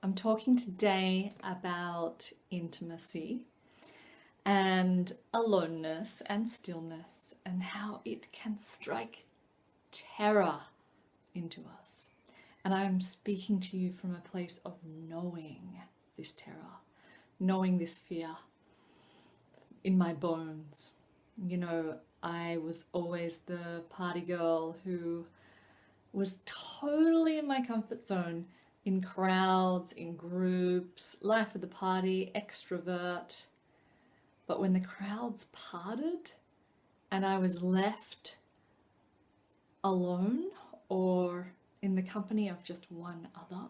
I'm talking today about intimacy and aloneness and stillness and how it can strike terror into us. And I'm speaking to you from a place of knowing this terror, knowing this fear in my bones. You know, I was always the party girl who was totally in my comfort zone, in crowds, in groups, life of the party, extrovert. But when the crowds parted and I was left alone or in the company of just one other,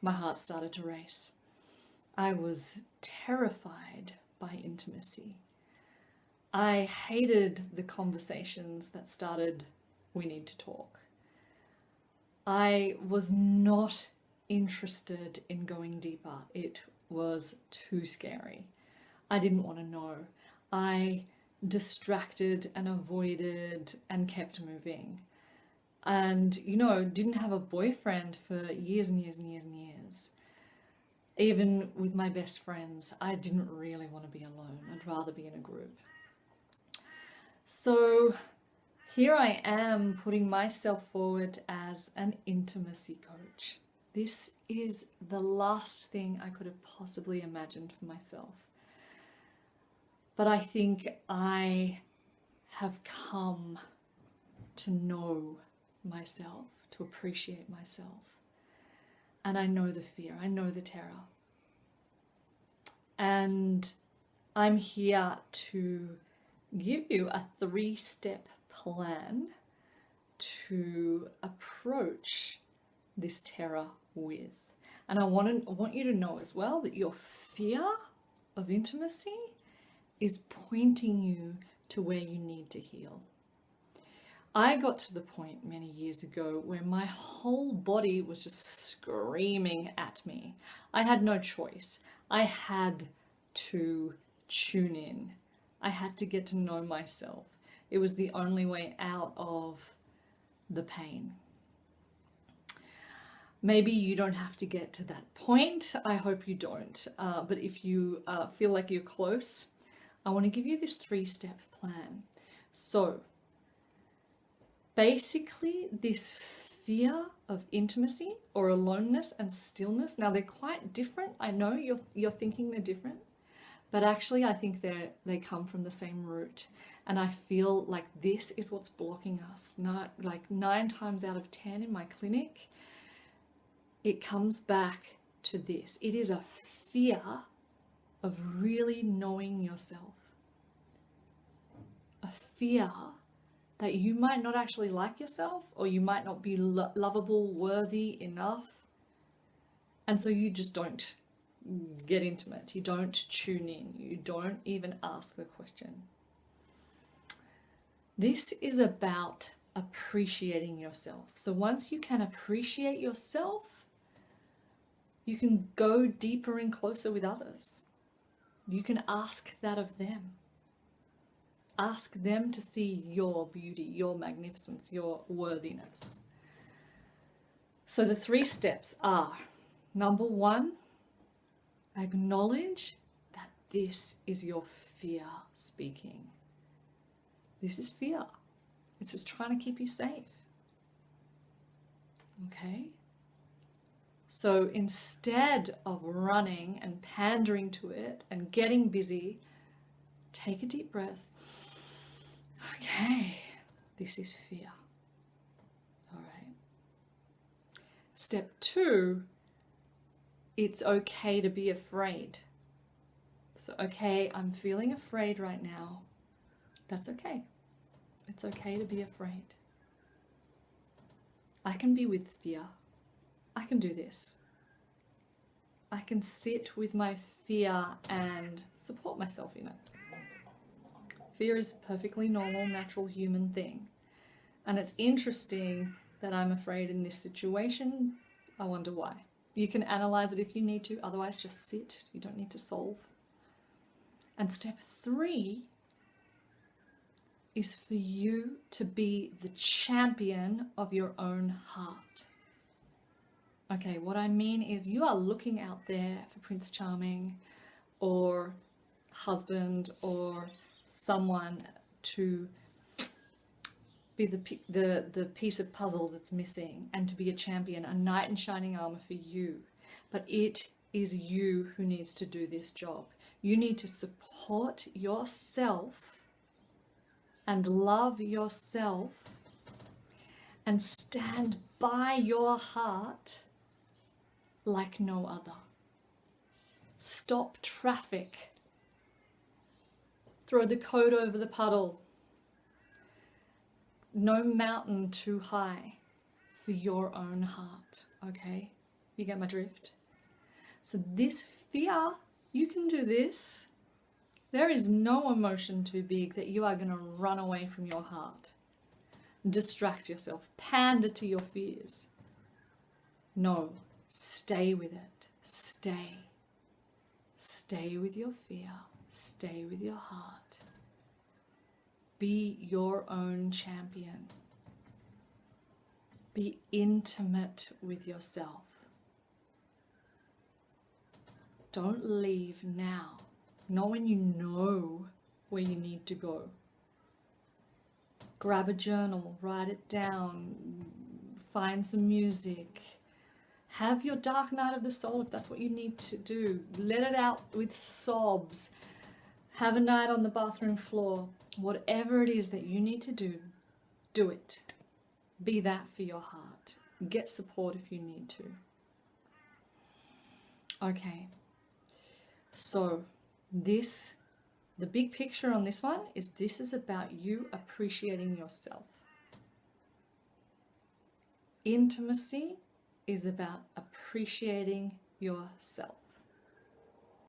my heart started to race. I was terrified by intimacy. I hated the conversations that started, "We need to talk." I was not interested in going deeper. It was too scary. I didn't want to know. I distracted and avoided and kept moving. And, didn't have a boyfriend for years and years and years and years. Even with my best friends, I didn't really want to be alone. I'd rather be in a group. So here I am putting myself forward as an intimacy coach. This is the last thing I could have possibly imagined for myself. But I think I have come to know myself, to appreciate myself. And I know the fear, I know the terror. And I'm here to give you a 3-step plan to approach this terror with. And I want you to know as well that your fear of intimacy is pointing you to where you need to heal. I got to the point many years ago where my whole body was just screaming at me. I had no choice. I had to tune in. I had to get to know myself. It was the only way out of the pain. Maybe you don't have to get to that point. I hope you don't. But if you feel like you're close, I want to give you this 3-step plan. So, basically, this fear of intimacy or aloneness and stillness, now they're quite different. I know you're thinking they're different, but actually I think they come from the same root. And I feel like this is what's blocking us. Like 9 times out of 10 in my clinic, it comes back to this. It is a fear of really knowing yourself. A fear that you might not actually like yourself, or you might not be lovable, worthy enough. And so you just don't get intimate. You don't tune in. You don't even ask the question. This is about appreciating yourself. So once you can appreciate yourself, you can go deeper and closer with others. You can ask that of them. Ask them to see your beauty, your magnificence, your worthiness. So the 3 steps are, number 1, acknowledge that this is your fear speaking. This is fear. It's just trying to keep you safe. Okay? So instead of running and pandering to it and getting busy, take a deep breath. Okay, this is fear. All right. Step 2, it's okay to be afraid. So, okay, I'm feeling afraid right now. That's okay. It's okay to be afraid. I can be with fear. I can do this. I can sit with my fear and support myself in it. Fear is a perfectly normal, natural human thing. And it's interesting that I'm afraid in this situation. I wonder why. You can analyze it if you need to, otherwise just sit. You don't need to solve. And step 3 is for you to be the champion of your own heart. Okay, what I mean is you are looking out there for Prince Charming or husband or someone to be the piece of puzzle that's missing and to be a champion, a knight in shining armor for you. But it is you who needs to do this job. You need to support yourself and love yourself and stand by your heart like no other. Stop traffic. Throw the coat over the puddle. No mountain too high for your own heart, okay? You get my drift? So this fear, you can do this. There is no emotion too big that you are going to run away from your heart. Distract yourself. Pander to your fears. No, stay with it. Stay. Stay with your fear. Stay with your heart. Be your own champion. Be intimate with yourself. Don't leave now. Not when you know where you need to go. Grab a journal, write it down, find some music. Have your dark night of the soul if that's what you need to do. Let it out with sobs. Have a night on the bathroom floor. Whatever it is that you need to do, do it. Be that for your heart. Get support if you need to. Okay. So the big picture on this one is this is about you appreciating yourself. Intimacy is about appreciating yourself.